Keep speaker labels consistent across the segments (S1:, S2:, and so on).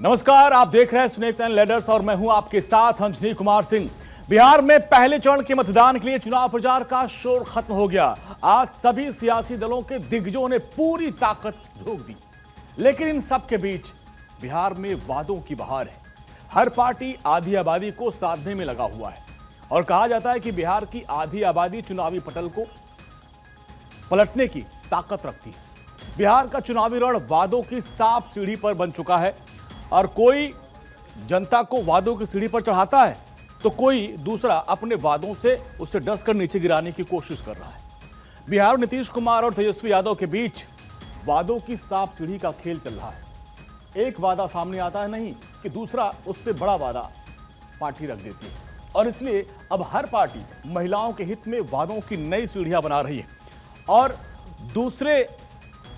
S1: नमस्कार, आप देख रहे हैं स्नेक्स एंड लैडर्स और मैं हूं आपके साथ अंजनी कुमार सिंह। बिहार में पहले चरण के मतदान के लिए चुनाव प्रचार का शोर खत्म हो गया। आज सभी सियासी दलों के दिग्गजों ने पूरी ताकत झोंक दी, लेकिन इन सब के बीच बिहार में वादों की बहार है। हर पार्टी आधी आबादी को साधने में लगा हुआ है और कहा जाता है कि बिहार की आधी आबादी चुनावी पटल को पलटने की ताकत रखती है। बिहार का चुनावी रण वादों की सांप सीढ़ी पर बन चुका है और कोई जनता को वादों की सीढ़ी पर चढ़ाता है तो कोई दूसरा अपने वादों से उसे डसकर नीचे गिराने की कोशिश कर रहा है। बिहार में नीतीश कुमार और तेजस्वी यादव के बीच वादों की सांप सीढ़ी का खेल चल रहा है। एक वादा सामने आता है नहीं कि दूसरा उससे बड़ा वादा पार्टी रख देती है और इसलिए अब हर पार्टी महिलाओं के हित में वादों की नई सीढ़ियां बना रही है और दूसरे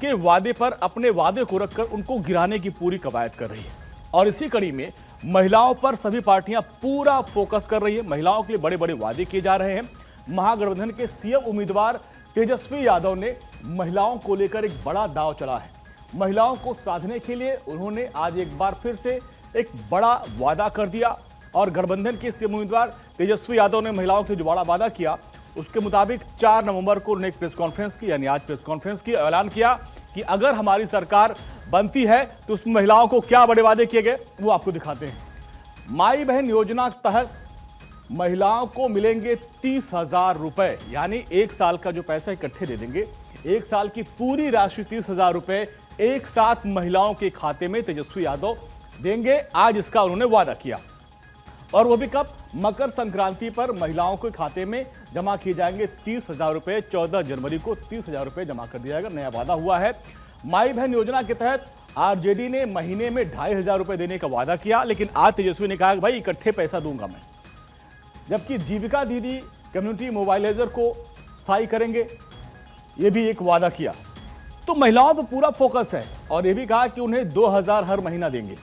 S1: के वादे पर अपने वादे को रखकर उनको गिराने की पूरी कवायद कर रही है। और इसी कड़ी में महिलाओं पर सभी पार्टियां पूरा फोकस कर रही है। महिलाओं के लिए बड़े बड़े वादे किए जा रहे हैं। महागठबंधन के सीएम उम्मीदवार तेजस्वी यादव ने महिलाओं को लेकर एक बड़ा दांव चला है। महिलाओं को साधने के लिए उन्होंने आज एक बार फिर से एक बड़ा वादा कर दिया और गठबंधन के सीएम उम्मीदवार तेजस्वी यादव ने महिलाओं के जो बड़ा वादा किया उसके मुताबिक 4 नवंबर को उन्होंने एक प्रेस कॉन्फ्रेंस की, यानी आज प्रेस कॉन्फ्रेंस की, ऐलान किया कि अगर हमारी सरकार बनती है तो उसमें महिलाओं को क्या बड़े वादे किए गए वो आपको दिखाते हैं। माई बहन योजना के तहत महिलाओं को मिलेंगे 30,000 रुपए, यानी एक साल का जो पैसा इकट्ठे दे देंगे। एक साल की पूरी राशि 30,000 रुपए एक साथ महिलाओं के खाते में तेजस्वी यादव देंगे। आज इसका उन्होंने वादा किया और वो भी कब? मकर संक्रांति पर महिलाओं के खाते में जमा किए जाएंगे 30,000 रुपए। 14 जनवरी को 30,000 रुपए जमा कर दिया जाएगा। नया वादा हुआ है। माई बहन योजना के तहत आरजेडी ने महीने में 2,500 रुपए देने का वादा किया, लेकिन आज तेजस्वी ने कहा कि भाई इकट्ठे पैसा दूंगा मैं। जबकि जीविका दीदी कम्युनिटी मोबाइलाइजर को स्थायी करेंगे, यह भी एक वादा किया। तो महिलाओं पर पूरा फोकस है और यह भी कहा कि उन्हें 2,000 हर महीना देंगे।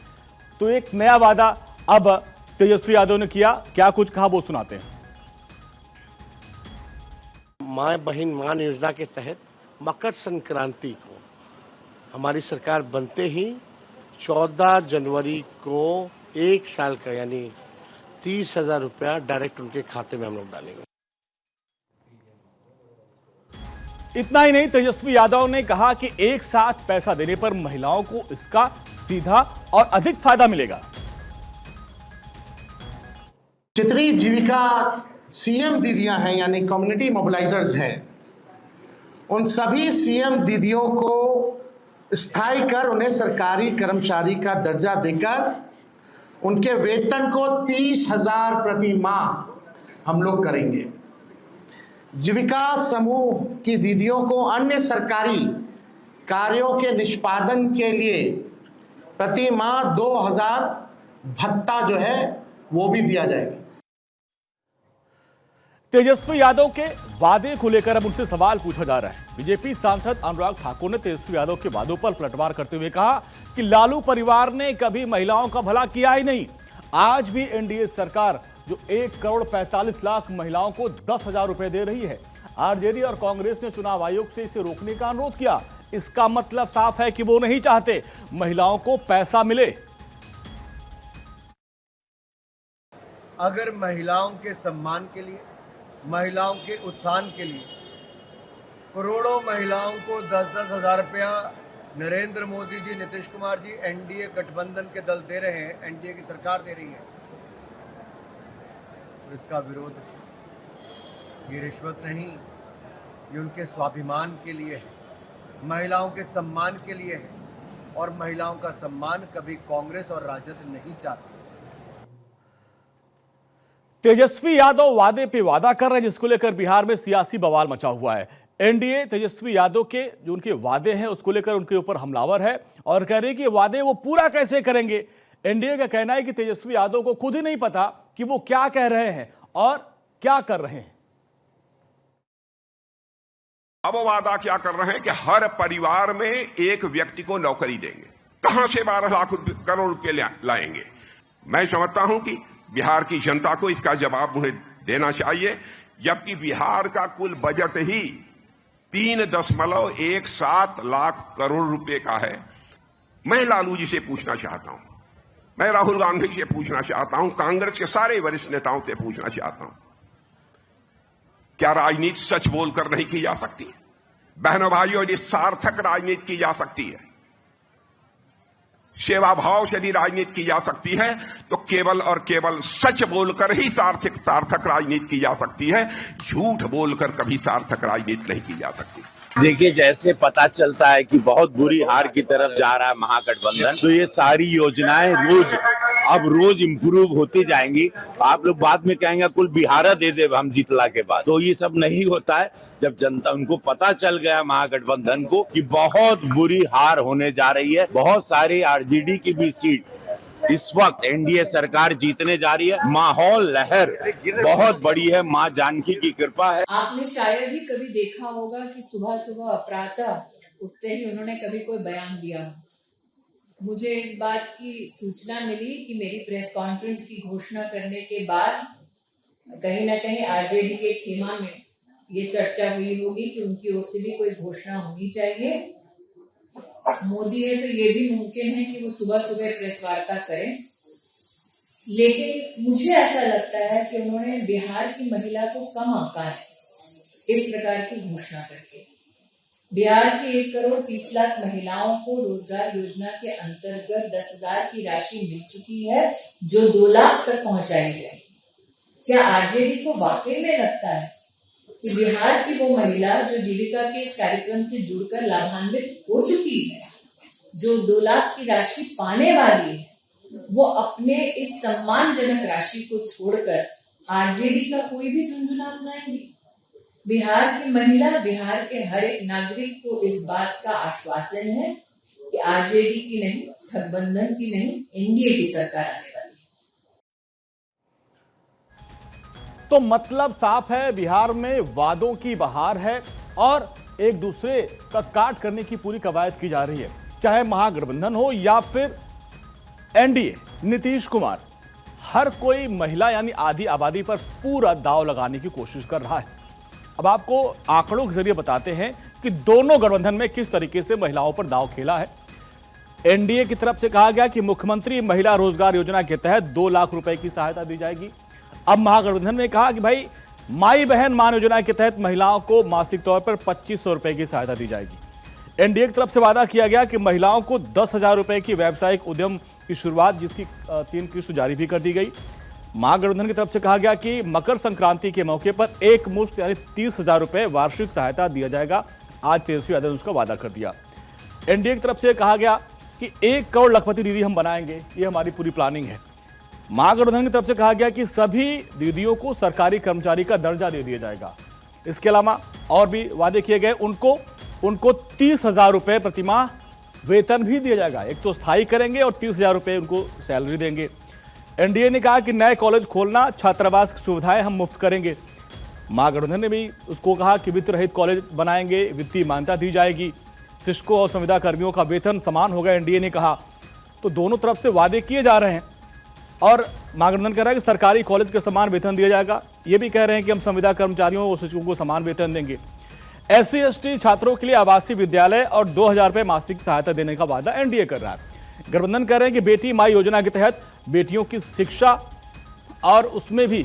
S1: तो एक नया वादा अब तेजस्वी यादव ने किया। क्या कुछ कहा वो सुनाते हैं।
S2: माँ बहन मान योजना के तहत मकर संक्रांति को हमारी सरकार बनते ही 14 जनवरी को एक साल का यानी 30,000 रुपया डायरेक्ट उनके खाते में हम लोग डालेंगे।
S1: इतना ही नहीं, तेजस्वी यादव ने कहा कि एक साथ पैसा देने पर महिलाओं को इसका सीधा और अधिक फायदा मिलेगा।
S3: जितनी जीविका सीएम दीदियां हैं यानी कम्युनिटी मोबिलाइजर्स हैं, उन सभी सीएम दीदियों को स्थायी कर उन्हें सरकारी कर्मचारी का दर्जा देकर उनके वेतन को 30,000 प्रति माह हम लोग करेंगे। जीविका समूह की दीदियों को अन्य सरकारी कार्यों के निष्पादन के लिए प्रति माह 2,000 भत्ता जो है वो भी दिया जाएगा।
S1: तेजस्वी यादव के वादे को लेकर अब उनसे सवाल पूछा जा रहा है। बीजेपी सांसद अनुराग ठाकुर ने तेजस्वी यादव के वादों पर पलटवार करते हुए कहा कि लालू परिवार ने कभी महिलाओं का भला किया ही नहीं। आज भी एनडीए सरकार जो 1,45,00,000 महिलाओं को 10,000 रुपए दे रही है। आरजेडी और कांग्रेस ने चुनाव आयोग से इसे रोकने का अनुरोध किया। इसका मतलब साफ है कि वो नहीं चाहते महिलाओं को पैसा मिले।
S4: अगर महिलाओं के सम्मान के लिए, महिलाओं के उत्थान के लिए करोड़ों महिलाओं को 10-10 हज़ार रुपया नरेंद्र मोदी जी, नीतीश कुमार जी, एनडीए गठबंधन के दल दे रहे हैं, एनडीए की सरकार दे रही है, तो इसका विरोध। ये रिश्वत नहीं, ये उनके स्वाभिमान के लिए है, महिलाओं के सम्मान के लिए है और महिलाओं का सम्मान कभी कांग्रेस और राजद नहीं चाहती।
S1: तेजस्वी यादव वादे पे वादा कर रहे हैं, जिसको लेकर बिहार में सियासी बवाल मचा हुआ है। एनडीए तेजस्वी यादव के जो उनके वादे हैं उसको लेकर उनके ऊपर हमलावर है और कह रहे हैं कि वादे वो पूरा कैसे करेंगे। एनडीए का कहना है कि तेजस्वी यादव को खुद ही नहीं पता कि वो क्या कह रहे हैं और क्या कर रहे हैं।
S5: अब वादा क्या कर रहे हैं कि हर परिवार में एक व्यक्ति को नौकरी देंगे। कहां से 12 लाख करोड़ रुपए लाएंगे? मैं समझता हूं कि बिहार की जनता को इसका जवाब उन्हें देना चाहिए, जबकि बिहार का कुल बजट ही 3.17 लाख करोड़ रुपए का है। मैं लालू जी से पूछना चाहता हूं मैं राहुल गांधी से पूछना चाहता हूं, कांग्रेस के सारे वरिष्ठ नेताओं से पूछना चाहता हूं, क्या राजनीति सच बोलकर नहीं की जा सकती? बहनों भाइयों, यदि सार्थक राजनीति की जा सकती है, सेवा भाव से यदि राजनीति की जा सकती है, तो केवल और केवल सच बोलकर ही सार्थक राजनीति की जा सकती है। झूठ बोलकर कभी सार्थक राजनीति नहीं की जा सकती।
S6: देखिए, जैसे पता चलता है कि बहुत बुरी हार की तरफ जा रहा है महागठबंधन, तो ये सारी योजनाएं रोज इम्प्रूव होती जाएंगी। आप लोग बाद में कहेंगे कुल बिहार दे दे हम जीतला के बाद, तो ये सब नहीं होता है। जब जनता, उनको पता चल गया महागठबंधन को कि बहुत बुरी हार होने जा रही है, बहुत सारी आरजेडी की भी सीट इस वक्त एनडीए सरकार जीतने जा रही है, माहौल लहर बहुत बड़ी है, माँ जानकी की कृपा है।
S7: आपने शायद ही कभी देखा होगा कि सुबह सुबह प्रातः उठते ही उन्होंने कभी कोई बयान दिया। मुझे इस बात की सूचना मिली कि मेरी प्रेस कॉन्फ्रेंस की घोषणा करने के बाद कहीं न कहीं आरजेडी के खेमा में ये चर्चा हुई होगी कि उनकी ओर से भी कोई घोषणा होनी चाहिए। मोदी है तो ये भी मुमकिन है कि वो सुबह सुबह प्रेस वार्ता करें, लेकिन मुझे ऐसा लगता है कि उन्होंने बिहार की महिला को कम आंका है इस प्रकार की घोषणा करके। बिहार की 1 करोड़ 30 लाख महिलाओं को रोजगार योजना के अंतर्गत 10,000 की राशि मिल चुकी है, जो 2 लाख तक पहुंचाई जाएगी। क्या आरजेडी को वाकई में लगता है कि बिहार की वो महिला जो जीविका के इस कार्यक्रम से जुड़कर लाभान्वित हो चुकी है, जो 2 लाख की राशि पाने वाली है, वो अपने इस सम्मानजनक राशि को छोड़कर आरजेडी का कोई भी झुंझुना अपनाएंगी? बिहार की महिला, बिहार के हर एक नागरिक को इस बात का आश्वासन है कि आरजेडी की नहीं, गठबंधन की नहीं, एनडीए की सरकार आने वाली है।
S1: तो मतलब साफ है, बिहार में वादों की बहार है और एक दूसरे का काट करने की पूरी कवायद की जा रही है, चाहे महागठबंधन हो या फिर एनडीए। नीतीश कुमार हर कोई महिला यानी आधी आबादी पर पूरा दांव लगाने की कोशिश कर रहा है। अब आपको आंकड़ों के जरिए बताते हैं कि दोनों गठबंधन में किस तरीके से महिलाओं पर दांव खेला है। एनडीए की तरफ से कहा गया कि मुख्यमंत्री महिला रोजगार योजना के तहत 2 लाख रुपए की सहायता दी जाएगी। अब महागठबंधन ने कहा कि भाई माई बहन मान योजना के तहत महिलाओं को मासिक तौर पर 2500 रुपए की सहायता दी जाएगी। एनडीए की तरफ से वादा किया गया कि महिलाओं को 10,000 रुपए की व्यावसायिक उद्यम की शुरुआत, जिसकी 3 किस्त जारी भी कर दी गई। महागठबंधन की तरफ से कहा गया कि मकर संक्रांति के मौके पर एक मुश्त यानी 30,000 रुपए वार्षिक सहायता दिया जाएगा। आज तेजस्वी यादव ने उसका वादा कर दिया। एनडीए की तरफ से कहा गया कि 1 करोड़ लखपति दीदी हम बनाएंगे, ये हमारी पूरी प्लानिंग है। महागठबंधन की तरफ से कहा गया कि सभी दीदियों को सरकारी कर्मचारी का दर्जा दे दिया जाएगा। इसके अलावा और भी वादे किए गए। उनको 30,000 रुपए प्रतिमाह वेतन भी दिया जाएगा। एक तो स्थायी करेंगे और 30,000 रुपए उनको सैलरी देंगे। एनडीए ने कहा कि नए कॉलेज खोलना, छात्रावास की सुविधाएं हम मुफ्त करेंगे। महागठबंधन ने भी उसको कहा कि वित्त रहित कॉलेज बनाएंगे, वित्तीय मान्यता दी जाएगी, शिक्षकों और संविदा कर्मियों का वेतन समान होगा, एनडीए ने कहा। तो दोनों तरफ से वादे किए जा रहे हैं और महागठबंधन कह रहा है कि सरकारी कॉलेज के समान वेतन दिया जाएगा। ये भी कह रहे हैं कि हम संविदा कर्मचारियों और शिक्षकों को समान वेतन देंगे। SC ST छात्रों के लिए आवासीय विद्यालय और 2,000 रुपए मासिक सहायता देने का वादा एनडीए कर रहा है। गठबंधन कह रहे हैं कि बेटी माई योजना के तहत बेटियों की शिक्षा और उसमें भी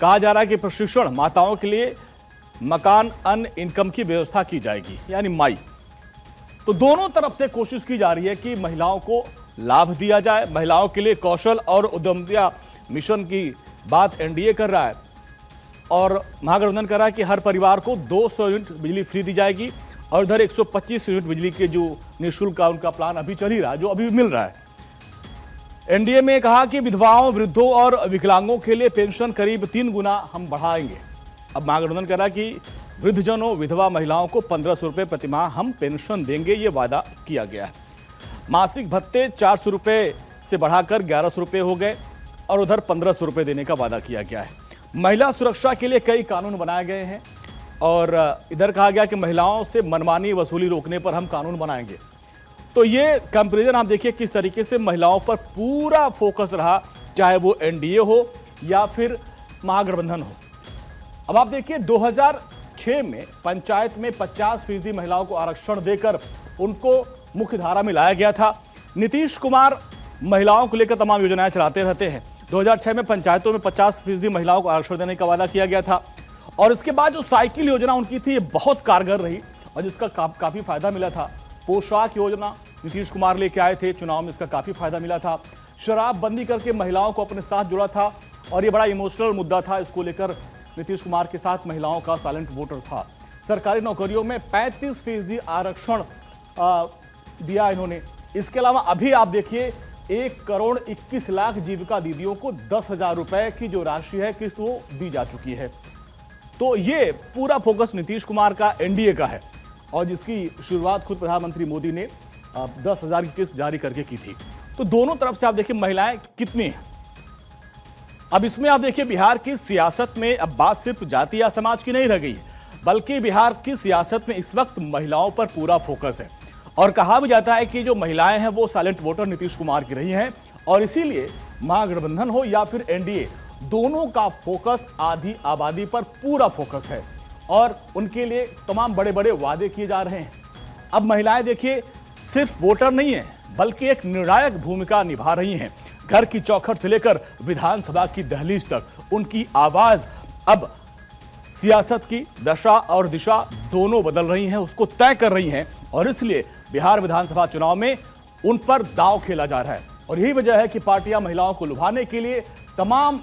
S1: कहा जा रहा है कि प्रशिक्षण, माताओं के लिए मकान, अन्न, इनकम की व्यवस्था की जाएगी, यानी माई। तो दोनों तरफ से कोशिश की जा रही है कि महिलाओं को लाभ दिया जाए। महिलाओं के लिए कौशल और उद्यमिता मिशन की बात एनडीए कर रहा है और महागठबंधन कर रहा है कि हर परिवार को 200 यूनिट बिजली फ्री दी जाएगी और इधर 125 यूनिट बिजली के जो निःशुल्क का उनका प्लान अभी चल ही रहा है, जो अभी मिल रहा है। एनडीए में कहा कि विधवाओं, वृद्धों और विकलांगों के लिए पेंशन करीब 3 गुना हम बढ़ाएंगे। अब महागठबंधन कह रहा है कि वृद्धजनों, विधवा महिलाओं को 1,500 रुपए प्रतिमाह हम पेंशन देंगे, ये वादा किया गया है। मासिक भत्ते 400 रुपए से बढ़ाकर 1,100 रुपए हो गए और उधर 1,500 रुपए देने का वादा किया गया है। महिला सुरक्षा के लिए कई कानून बनाए गए हैं और इधर कहा गया कि महिलाओं से मनमानी वसूली रोकने पर हम कानून बनाएंगे। तो ये कंपैरिजन आप देखिए किस तरीके से महिलाओं पर पूरा फोकस रहा, चाहे वो एनडीए हो या फिर महागठबंधन हो। अब आप देखिए 2006 में पंचायत में 50% महिलाओं को आरक्षण देकर उनको मुख्य धारा में लाया गया था। नीतीश कुमार महिलाओं को लेकर तमाम योजनाएं चलाते रहते हैं। 2006 में पंचायतों में 50% महिलाओं को आरक्षण देने का वादा किया गया था और इसके बाद जो साइकिल योजना उनकी थी ये बहुत कारगर रही और जिसका काफी फायदा मिला था। पोशाक योजना नीतीश कुमार लेके आए थे, चुनाव में इसका काफी फायदा मिला था। शराब बंदी करके महिलाओं को अपने साथ जोड़ा था और ये बड़ा इमोशनल मुद्दा था। इसको लेकर नीतीश कुमार के साथ महिलाओं का साइलेंट वोटर था। सरकारी नौकरियों में 35% आरक्षण दिया इन्होंने। इसके अलावा अभी आप देखिए 1,21,00,000 जीविका दीदियों को 10,000 रुपए की जो राशि है किस्त वो दी जा चुकी है। तो ये पूरा फोकस नीतीश कुमार का, एनडीए का है और जिसकी शुरुआत खुद प्रधानमंत्री मोदी ने 10,000 की किस्त जारी करके की थी। तो दोनों तरफ से आप देखिए महिलाएं कितनी हैं। अब इसमें आप देखिए बिहार की सियासत में अब बात सिर्फ जाति या समाज की नहीं रह गई है, बल्कि बिहार की सियासत में इस वक्त महिलाओं पर पूरा फोकस है और कहा भी जाता है कि जो महिलाएं हैं वो साइलेंट वोटर नीतीश कुमार की रही हैं और इसीलिए महागठबंधन हो या फिर एनडीए, दोनों का फोकस आधी आबादी पर पूरा फोकस है और उनके लिए तमाम बड़े बड़े वादे किए जा रहे हैं। अब महिलाएं देखिए सिर्फ वोटर नहीं है बल्कि एक निर्णायक भूमिका निभा रही हैं। घर की चौखट से लेकर विधानसभा की दहलीज तक उनकी आवाज अब सियासत की दशा और दिशा दोनों बदल रही हैं, उसको तय कर रही हैं और इसलिए बिहार विधानसभा चुनाव में उन पर दांव खेला जा रहा है। और यही वजह है कि पार्टियां महिलाओं को लुभाने के लिए तमाम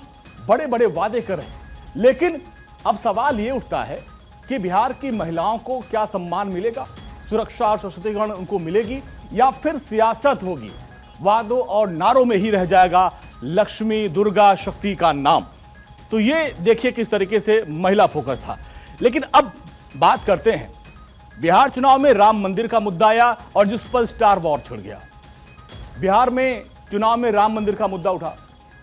S1: बड़े बड़े वादे कर रहे हैं। लेकिन अब सवाल ये उठता है कि बिहार की महिलाओं को क्या सम्मान मिलेगा, सुरक्षा और सशक्तिकरण उनको मिलेगी या फिर सियासत होगी, वादों और नारों में ही रह जाएगा लक्ष्मी, दुर्गा, शक्ति का नाम। तो ये देखिए किस तरीके से महिला फोकस था। लेकिन अब बात करते हैं बिहार चुनाव में राम मंदिर का मुद्दा आया और जिस पर स्टार वॉर छिड़ गया। बिहार में चुनाव में राम मंदिर का मुद्दा उठा।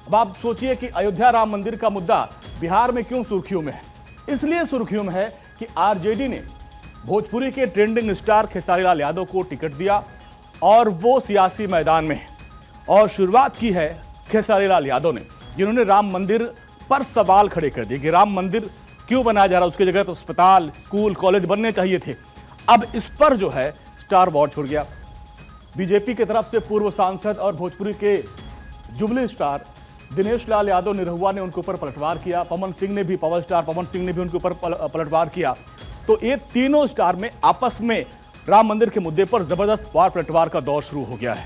S1: अब आप सोचिए कि अयोध्या राम मंदिर का मुद्दा बिहार में क्यों सुर्खियों में है। इसलिए सुर्खियों में है कि आरजेडी ने भोजपुरी के ट्रेंडिंग स्टार खेसारी लाल यादव को टिकट दिया और वो सियासी मैदान में है और शुरुआत की है खेसारी लाल यादव ने, जिन्होंने राम मंदिर पर सवाल खड़े कर दिए कि राम मंदिर क्यों बनाया जा रहा है, उसकी जगह पर अस्पताल, स्कूल, कॉलेज बनने चाहिए थे। अब इस पर जो है स्टार वॉर छुड़ गया। बीजेपी की तरफ से पूर्व सांसद और भोजपुरी के जुबली स्टार दिनेश लाल यादव निरहुआ ने उनके ऊपर पलटवार किया। पवन सिंह ने भी, पावर स्टार पवन सिंह ने भी उनके ऊपर पलटवार किया। तो ये तीनों स्टार में आपस में राम मंदिर के मुद्दे पर जबरदस्त वार पलटवार का दौर शुरू हो गया है।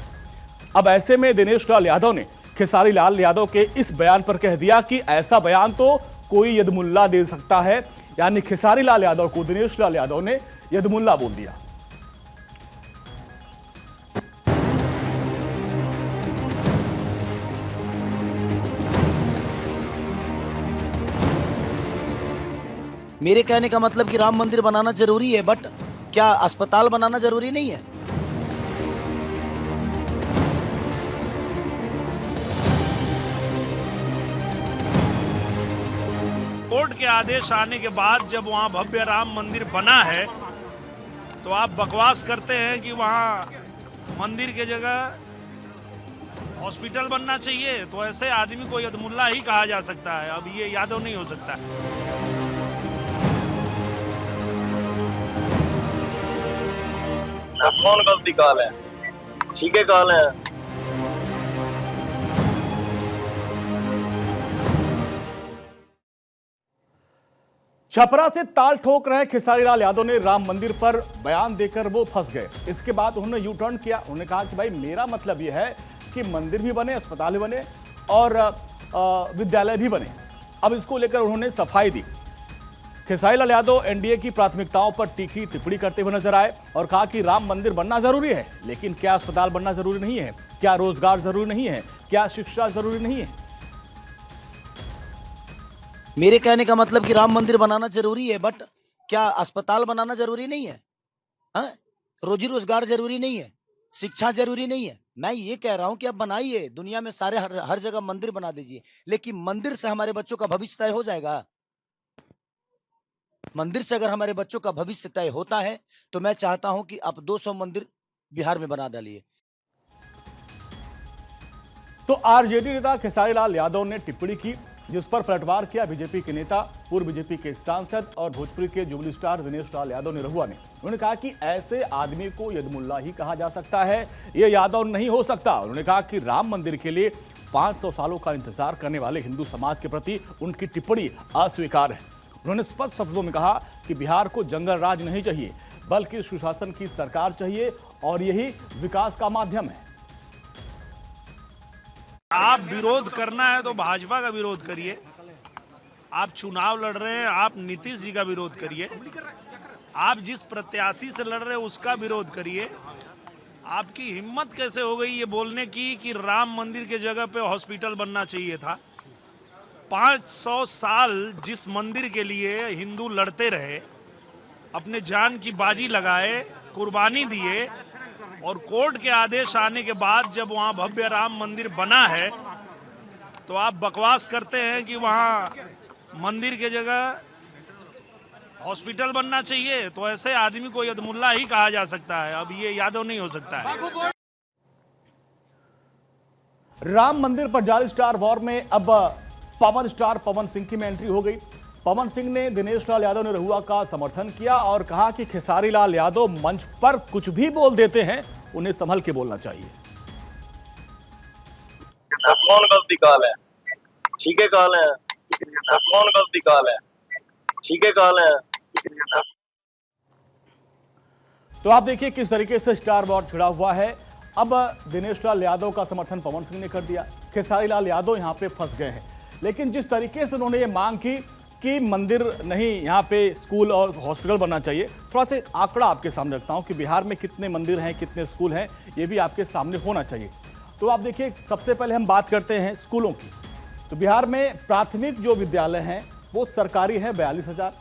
S1: अब ऐसे में दिनेश लाल यादव ने खेसारी लाल यादव के इस बयान पर कह दिया कि ऐसा बयान तो कोई यदमुल्ला दे सकता है, यानी खेसारी लाल यादव को दिनेश लाल यादव ने यदमुल्ला बोल दिया।
S8: मेरे कहने का मतलब कि राम मंदिर बनाना जरूरी है, बट क्या अस्पताल बनाना जरूरी नहीं है?
S9: कोर्ट के आदेश आने के बाद जब वहां भव्य राम मंदिर बना है तो आप बकवास करते हैं कि वहां मंदिर के जगह हॉस्पिटल बनना चाहिए। तो ऐसे आदमी को यदमुल्ला ही कहा जा सकता है, अब ये यादव नहीं हो सकता।
S10: कौन गलती काल है? ठीक है काल है।
S1: छपरा से ताल ठोक रहे खेसारी लाल यादव ने राम मंदिर पर बयान देकर वो फंस गए। इसके बाद उन्होंने यू टर्न किया। उन्होंने कहा कि भाई मेरा मतलब यह है कि मंदिर भी बने, अस्पताल भी बने और विद्यालय भी बने। अब इसको लेकर उन्होंने सफाई दी। खेसारी लाल यादव एनडीए की प्राथमिकताओं पर तीखी टिप्पणी करते हुए नजर आए और कहा कि राम मंदिर बनना जरूरी है, लेकिन क्या अस्पताल बनना जरूरी नहीं है? क्या रोजगार जरूरी नहीं है? क्या शिक्षा जरूरी नहीं है?
S8: मेरे कहने का मतलब कि राम मंदिर बनाना जरूरी है, बट क्या अस्पताल बनाना जरूरी नहीं है? हाँ? रोजी रोजगार जरूरी नहीं है? शिक्षा जरूरी नहीं है? मैं ये कह रहा हूं कि अब बनाइए, दुनिया में सारे हर जगह मंदिर बना दीजिए, लेकिन मंदिर से हमारे बच्चों का भविष्य तय हो जाएगा? मंदिर से अगर हमारे बच्चों का भविष्य तय होता है तो मैं चाहता हूं कि आप 200 मंदिर बिहार में बना डालिए।
S1: तो आरजेडी नेता खेसारी लाल यादव ने टिप्पणी की, जिस पर पलटवार किया बीजेपी के नेता, पूर्व बीजेपी के सांसद और भोजपुरी के जुबली स्टार दिनेश लाल यादव निरहुआ ने। उन्होंने कहा कि ऐसे आदमी को यदमुल्ला ही कहा जा सकता है, ये यादव नहीं हो सकता। उन्होंने कहा कि राम मंदिर के लिए 500 सालों का इंतजार करने वाले हिंदू समाज के प्रति उनकी टिप्पणी अस्वीकार है। उन्होंने स्पष्ट शब्दों में कहा कि बिहार को जंगल राज नहीं चाहिए, बल्कि सुशासन की सरकार चाहिए और यही विकास का माध्यम है।
S9: आप विरोध करना है तो भाजपा का विरोध करिए। आप चुनाव लड़ रहे हैं, आप नीतीश जी का विरोध करिए। आप जिस प्रत्याशी से लड़ रहे हैं उसका विरोध करिए। आपकी हिम्मत कैसे हो गई ये बोलने की कि राम मंदिर के जगह पे हॉस्पिटल बनना चाहिए था। 500 साल जिस मंदिर के लिए हिंदू लड़ते रहे, अपने जान की बाजी लगाए, कुर्बानी दिए, और कोर्ट के आदेश आने के बाद जब वहाँ भव्य राम मंदिर बना है तो आप बकवास करते हैं कि वहाँ मंदिर के जगह हॉस्पिटल बनना चाहिए। तो ऐसे आदमी को यदमुल्ला ही कहा जा सकता है, अब ये यादव नहीं हो सकता है।
S1: राम मंदिर पर जारी स्टार वॉर में अब पवन स्टार पवन सिंह की में एंट्री हो गई। पवन सिंह ने दिनेश लाल यादव निरहुआ का समर्थन किया और कहा कि खेसारी लाल यादव मंच पर कुछ भी बोल देते हैं, उन्हें संभल के बोलना चाहिए।
S10: कौन गलती काल है, ठीक है काल है, कौन गलती काल है, ठीक है काल है।
S1: तो आप देखिए किस तरीके से स्टार वॉर छिड़ा हुआ है। अब दिनेश लाल यादव का समर्थन पवन सिंह ने कर दिया, खेसारी लाल यादव यहां पे फंस गए हैं। लेकिन जिस तरीके से उन्होंने ये मांग की कि मंदिर नहीं, यहाँ पे स्कूल और हॉस्पिटल बनना चाहिए, थोड़ा सा आंकड़ा आपके सामने रखता हूँ कि बिहार में कितने मंदिर हैं, कितने स्कूल हैं, ये भी आपके सामने होना चाहिए। तो आप देखिए, सबसे पहले हम बात करते हैं स्कूलों की। तो बिहार में प्राथमिक जो विद्यालय हैं वो सरकारी है 42,000,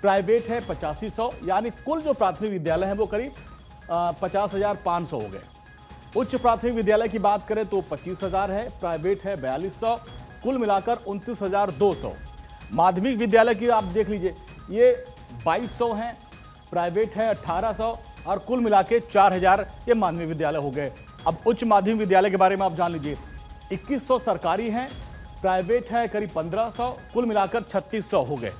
S1: प्राइवेट है 8500, यानी कुल जो प्राथमिक विद्यालय हैं वो करीब 50,500 हो गए। उच्च प्राथमिक विद्यालय की बात करें तो 25,000 है, प्राइवेट है 4200, कुल मिलाकर 29,200। माध्यमिक विद्यालय की आप देख लीजिए, ये 2200 हैं, प्राइवेट है 1800 और कुल मिला के 4000 ये माध्यमिक विद्यालय हो गए। अब उच्च माध्यमिक विद्यालय के बारे में आप जान लीजिए, 2100 सरकारी हैं, प्राइवेट है करीब 1500, कुल मिलाकर 3600 हो गए।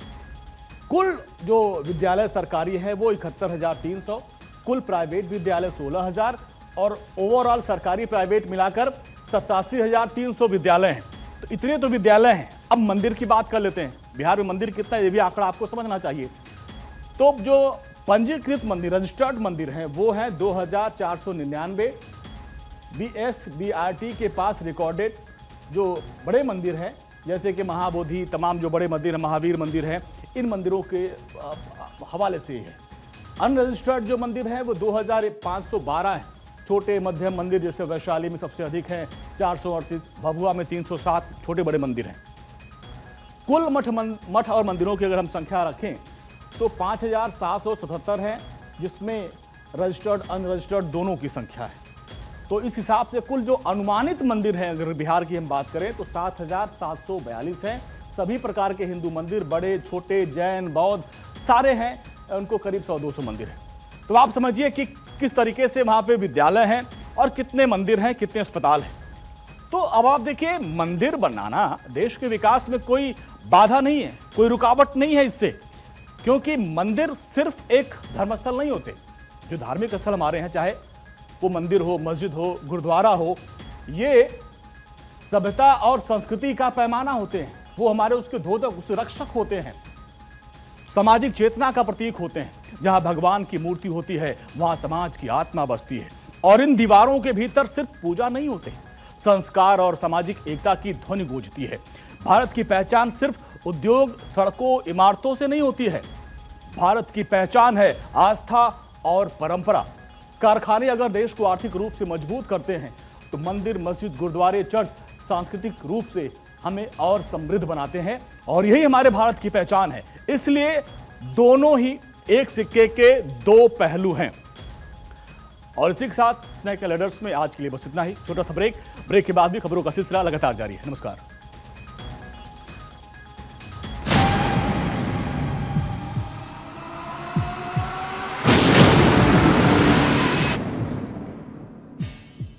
S1: कुल जो विद्यालय सरकारी है वो 71,300, कुल प्राइवेट विद्यालय 16,000 और ओवरऑल सरकारी प्राइवेट मिलाकर 87,300 विद्यालय हैं। तो इतने तो विद्यालय हैं। अब मंदिर की बात कर लेते हैं। बिहार में मंदिर कितना है ये भी आंकड़ा आपको समझना चाहिए। तो जो पंजीकृत मंदिर, रजिस्टर्ड मंदिर हैं वो हैं 2,499। BSBRT के पास रिकॉर्डेड जो बड़े मंदिर हैं जैसे कि महाबोधि, तमाम जो बड़े मंदिर हैं, महावीर मंदिर हैं, इन मंदिरों के हवाले से है। अनरजिस्टर्ड जो मंदिर हैं वो 2,512 हैं। छोटे मध्यम मंदिर जैसे वैशाली में सबसे अधिक हैं 438, भभुआ में 307 छोटे बड़े मंदिर हैं। कुल मठ और मंदिरों की अगर हम संख्या रखें तो 5,777 हैं, जिसमें रजिस्टर्ड अनरजिस्टर्ड दोनों की संख्या है। तो इस हिसाब से कुल जो अनुमानित मंदिर हैं अगर बिहार की हम बात करें तो 7,742 हैं। सभी प्रकार के हिंदू मंदिर, बड़े छोटे, जैन, बौद्ध सारे हैं, उनको करीब 100-200 मंदिर हैं। तो आप समझिए कि किस तरीके से वहाँ पे विद्यालय हैं और कितने मंदिर हैं, कितने अस्पताल हैं। तो अब आप देखिए, मंदिर बनाना देश के विकास में कोई बाधा नहीं है, कोई रुकावट नहीं है इससे, क्योंकि मंदिर सिर्फ एक धर्मस्थल नहीं होते। जो धार्मिक स्थल हमारे हैं, चाहे वो मंदिर हो, मस्जिद हो, गुरुद्वारा हो, ये सभ्यता और संस्कृति का पैमाना होते हैं। वो हमारे उसके धोधक, उसके रक्षक होते हैं, सामाजिक चेतना का प्रतीक होते हैं। जहां भगवान की मूर्ति होती है वहां समाज की आत्मा बसती है। और इन दीवारों के भीतर सिर्फ पूजा नहीं होते, संस्कार और सामाजिक एकता की ध्वनि गूंजती है। भारत की पहचान सिर्फ उद्योग, सड़कों, इमारतों से नहीं होती है। भारत की पहचान है आस्था और परंपरा। कारखाने अगर देश को आर्थिक रूप से मजबूत करते हैं तो मंदिर, मस्जिद, गुरुद्वारे, चर्च सांस्कृतिक रूप से हमें और समृद्ध बनाते हैं, और यही हमारे भारत की पहचान है। इसलिए दोनों ही एक सिक्के के दो पहलू हैं। और इसी के साथ स्नैक लीडर्स में आज के लिए बस इतना ही। छोटा सा ब्रेक के बाद भी खबरों का सिलसिला लगातार जारी है। नमस्कार।